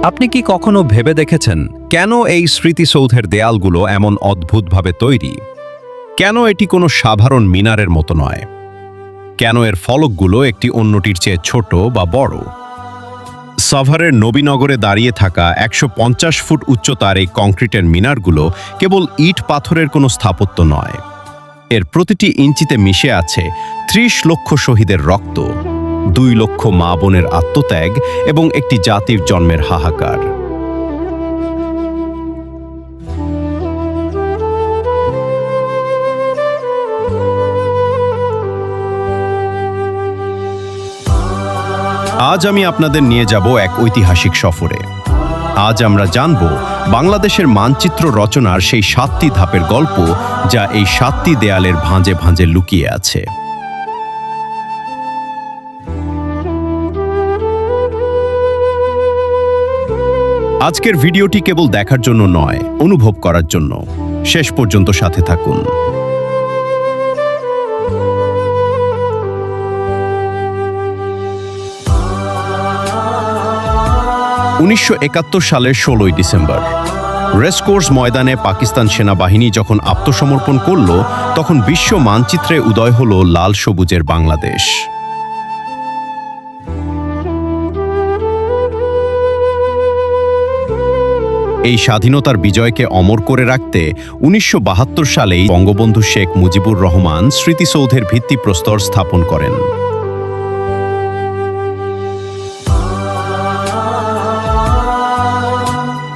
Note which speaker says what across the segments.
Speaker 1: আপনি কি কখনো ভেবে দেখেছেন কেন এই স্মৃতিসৌধের দেয়ালগুলো এমন অদ্ভুতভাবে তৈরি? কেন এটি কোনো সাধারণ মিনারের মতো নয়? কেন এর ফলকগুলো একটি অন্যটির চেয়ে ছোট বা বড়? সাভারের নবীনগরে দাঁড়িয়ে থাকা ১৫০ ফুট উচ্চতার এই কংক্রিটের মিনারগুলো কেবল ইট পাথরের কোনো স্থাপত্য নয়। এর প্রতিটি ইঞ্চিতে মিশে আছে ৩০ লক্ষ শহীদের রক্ত, ২ লক্ষ মা বোনের আত্মত্যাগ এবং একটি জাতির জন্মের হাহাকার। আজ আমি আপনাদের নিয়ে যাব এক ঐতিহাসিক সফরে। আজ আমরা জানব বাংলাদেশের মানচিত্র রচনার সেই ৭টি ধাপের গল্প, যা এই ৭টি দেয়ালের ভাঁজে ভাঁজে লুকিয়ে আছে। আজকের ভিডিওটি কেবল দেখার জন্য নয়, অনুভব করার জন্য। শেষ পর্যন্ত সাথে থাকুন। ১৯৭১ সালের ১৬ই ডিসেম্বর রেসকোর্স ময়দানে পাকিস্তান সেনাবাহিনী যখন আত্মসমর্পণ করল, তখন বিশ্ব মানচিত্রে উদয় হল লাল সবুজের বাংলাদেশ। এই স্বাধীনতার বিজয়কে অমর করে রাখতে ১৯৭২ সালেই বঙ্গবন্ধু শেখ মুজিবুর রহমান স্মৃতিসৌধের ভিত্তিপ্রস্তর স্থাপন করেন।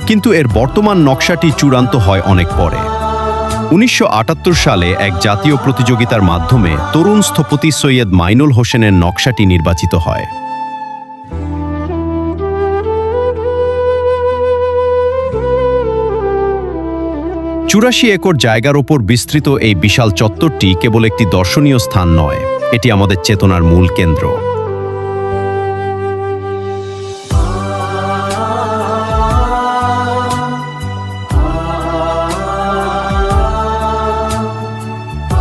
Speaker 1: কিন্তু এর বর্তমান নকশাটি চূড়ান্ত হয় অনেক পরে। ১৯৭৮ সালে এক জাতীয় প্রতিযোগিতার মাধ্যমে তরুণ স্থপতি সৈয়দ মাইনুল হোসেনের নকশাটি নির্বাচিত হয়। চুরাশি একর জায়গার ওপর বিস্তৃত এই বিশাল চত্বরটি কেবল একটি দর্শনীয় স্থান নয়, এটি আমাদের চেতনার মূল কেন্দ্র।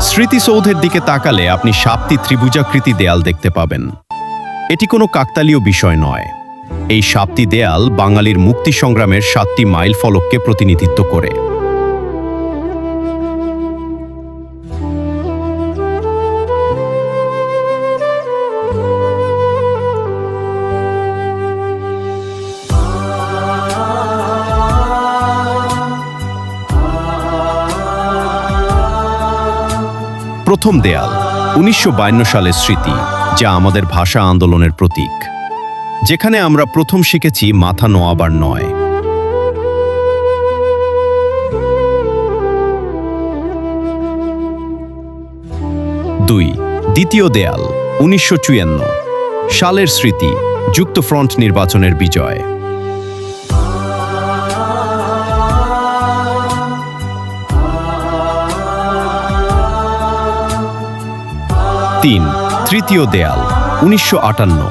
Speaker 1: স্মৃতিসৌধের দিকে তাকালে আপনি ৭টি ত্রিভুজাকৃতি দেয়াল দেখতে পাবেন। এটি কোনো কাকতালীয় বিষয় নয়। এই ৭টি দেয়াল বাঙালির মুক্তি সংগ্রামের ৭টি মাইল ফলককে প্রতিনিধিত্ব করে। প্রথম দেয়াল ১৯৫২ সালের স্মৃতি, যা আমাদের ভাষা আন্দোলনের প্রতীক, যেখানে আমরা প্রথম শিখেছি মাথা নোয়াবার নয়। দুই, দ্বিতীয় দেয়াল ১৯৫৪ সালের স্মৃতি, যুক্তফ্রন্ট নির্বাচনের বিজয়। ৩, তৃতীয় দেয়াল ১৯৫৮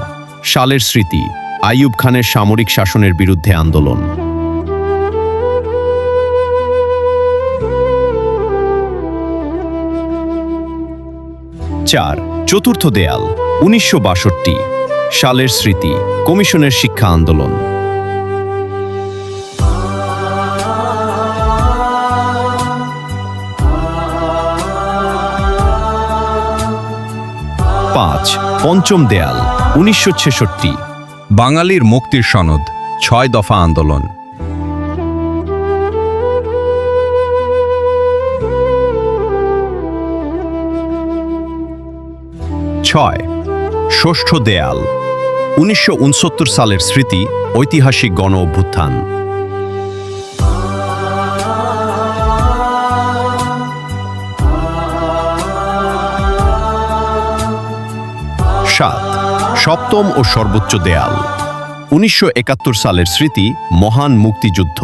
Speaker 1: সালের স্মৃতি, আইয়ুব খানের সামরিক শাসনের বিরুদ্ধে আন্দোলন। ৪, চতুর্থ দেয়াল ১৯৬২ সালের স্মৃতি, কমিশনের শিক্ষা আন্দোলন। ৫, পঞ্চম দেয়াল ১৯৬৬ বাঙালির মুক্তির সনদ, ৬ দফা আন্দোলন। ৬, ষষ্ঠ দেয়াল ১৯৬৯ সালের স্মৃতি, ঐতিহাসিক গণ অভ্যুত্থান। ৭, সপ্তম ও সর্বোচ্চ দেয়াল ১৯৭১ সালের স্মৃতি, মহান মুক্তিযুদ্ধ।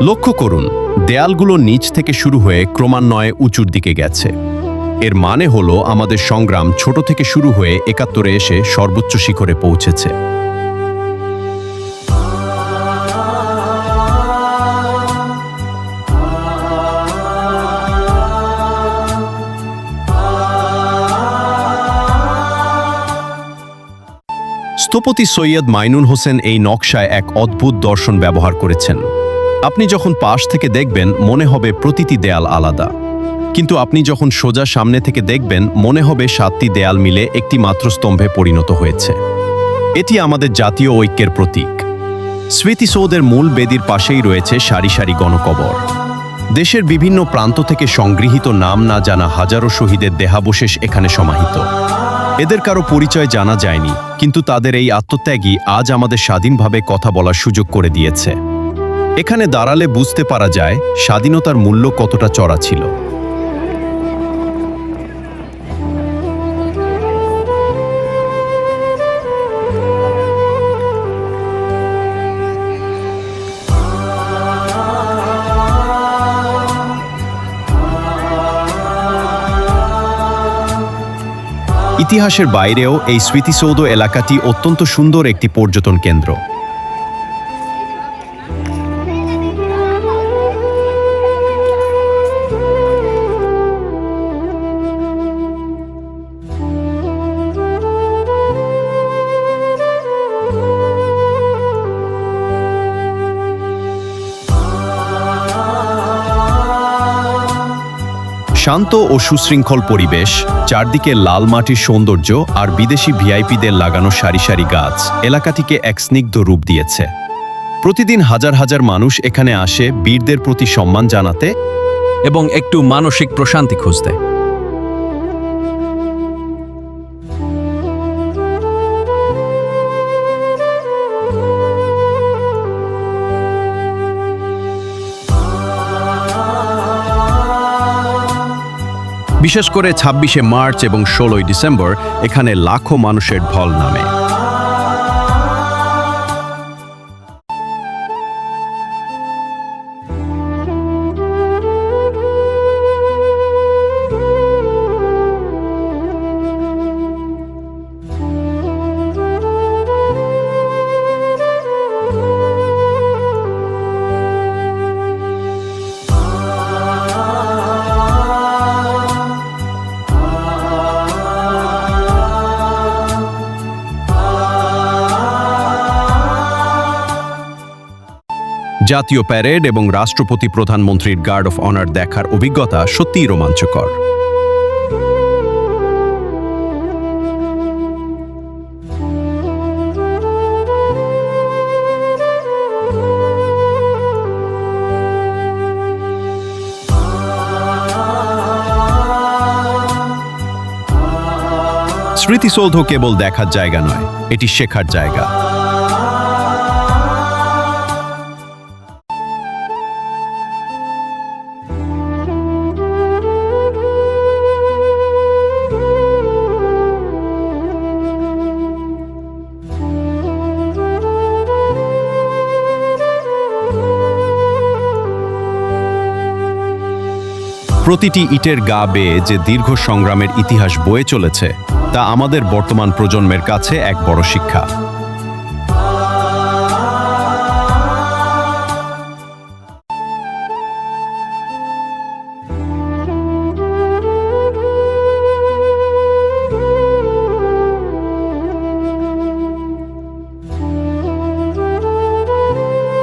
Speaker 1: লক্ষ্য করুন, দেয়ালগুলো নিচ থেকে শুরু হয়ে ক্রমান্বয়ে উঁচুর দিকে গেছে। এর মানে হলো আমাদের সংগ্রাম ছোট থেকে শুরু হয়ে ৭১ এসে সর্বোচ্চ শিখরে পৌঁছেছে। স্থপতি সৈয়দ মাইনুল হোসেন এই নকশায় এক অদ্ভুত দর্শন ব্যবহার করেছেন। আপনি যখন পাশ থেকে দেখবেন মনে হবে প্রতিটি দেয়াল আলাদা, কিন্তু আপনি যখন সোজা সামনে থেকে দেখবেন মনে হবে ৭টি দেয়াল মিলে একটি মাত্র স্তম্ভে পরিণত হয়েছে। এটি আমাদের জাতীয় ঐক্যের প্রতীক। স্মৃতিসৌধের মূল বেদির পাশেই রয়েছে সারি সারি গণকবর। দেশের বিভিন্ন প্রান্ত থেকে সংগৃহীত নাম না জানা হাজারো শহীদের দেহাবশেষ এখানে সমাহিত। এদের কারো পরিচয় জানা যায়নি, কিন্তু তাদের এই আত্মত্যাগই আজ আমাদের স্বাধীনভাবে কথা বলার সুযোগ করে দিয়েছে। এখানে দাঁড়ালে বুঝতে পারা যায় স্বাধীনতার মূল্য কতটা চড়া ছিল। ইতিহাসের বাইরেও এই স্মৃতিসৌধ এলাকাটি অত্যন্ত সুন্দর একটি পর্যটন কেন্দ্র। শান্ত ও সুশৃঙ্খল পরিবেশ, চারদিকে লাল মাটির সৌন্দর্য আর বিদেশি ভিআইপিদের লাগানো সারি সারি গাছ এলাকাটিকে এক স্নিগ্ধ রূপ দিয়েছে। প্রতিদিন হাজার হাজার মানুষ এখানে আসে বীরদের প্রতি সম্মান জানাতে
Speaker 2: এবং একটু মানসিক প্রশান্তি খুঁজতে।
Speaker 1: বিশেষ করে ২৬শে মার্চ এবং ১৬ই ডিসেম্বর এখানে লাখো মানুষের ঢল নামে। জাতীয় প্যারেড এবং রাষ্ট্রপতি প্রধানমন্ত্রীর গার্ড অফ অনার দেখার অভিজ্ঞতা সত্যিই রোমাঞ্চকর। স্মৃতিসৌধ কেবল দেখার জায়গা নয়, এটি শেখার জায়গা। প্রতিটি ইটের গা বেয়ে যে দীর্ঘ সংগ্রামের ইতিহাস বয়ে চলেছে তা আমাদের বর্তমান প্রজন্মের কাছে এক বড় শিক্ষা।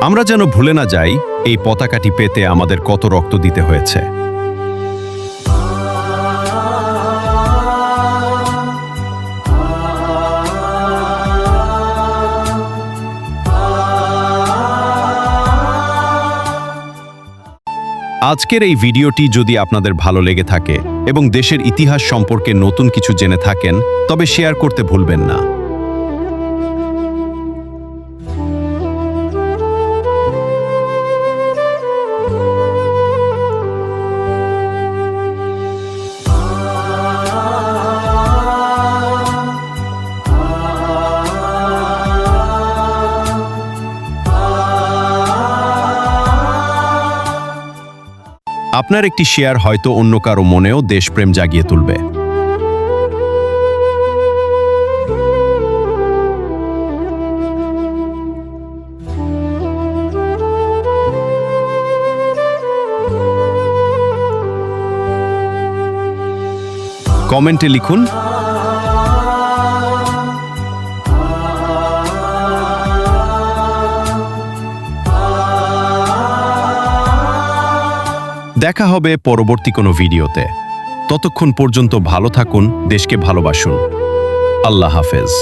Speaker 1: আমরা যেন ভুলে না যাই এই পতাকাটি পেতে আমাদের কত রক্ত দিতে হয়েছে। আজকের এই ভিডিওটি যদি আপনাদের ভালো লেগে থাকে এবং দেশের ইতিহাস সম্পর্কে নতুন কিছু জেনে থাকেন, তবে শেয়ার করতে ভুলবেন না। আপনার একটি শেয়ার হয়তো অন্য কারো মনেও দেশপ্রেম জাগিয়ে তুলবে। কমেন্টে লিখুন দেখা হবে পরবর্তী কোনো ভিডিওতে। ততক্ষণ পর্যন্ত ভালো থাকুন, দেশকে ভালোবাসুন। আল্লাহ হাফেজ।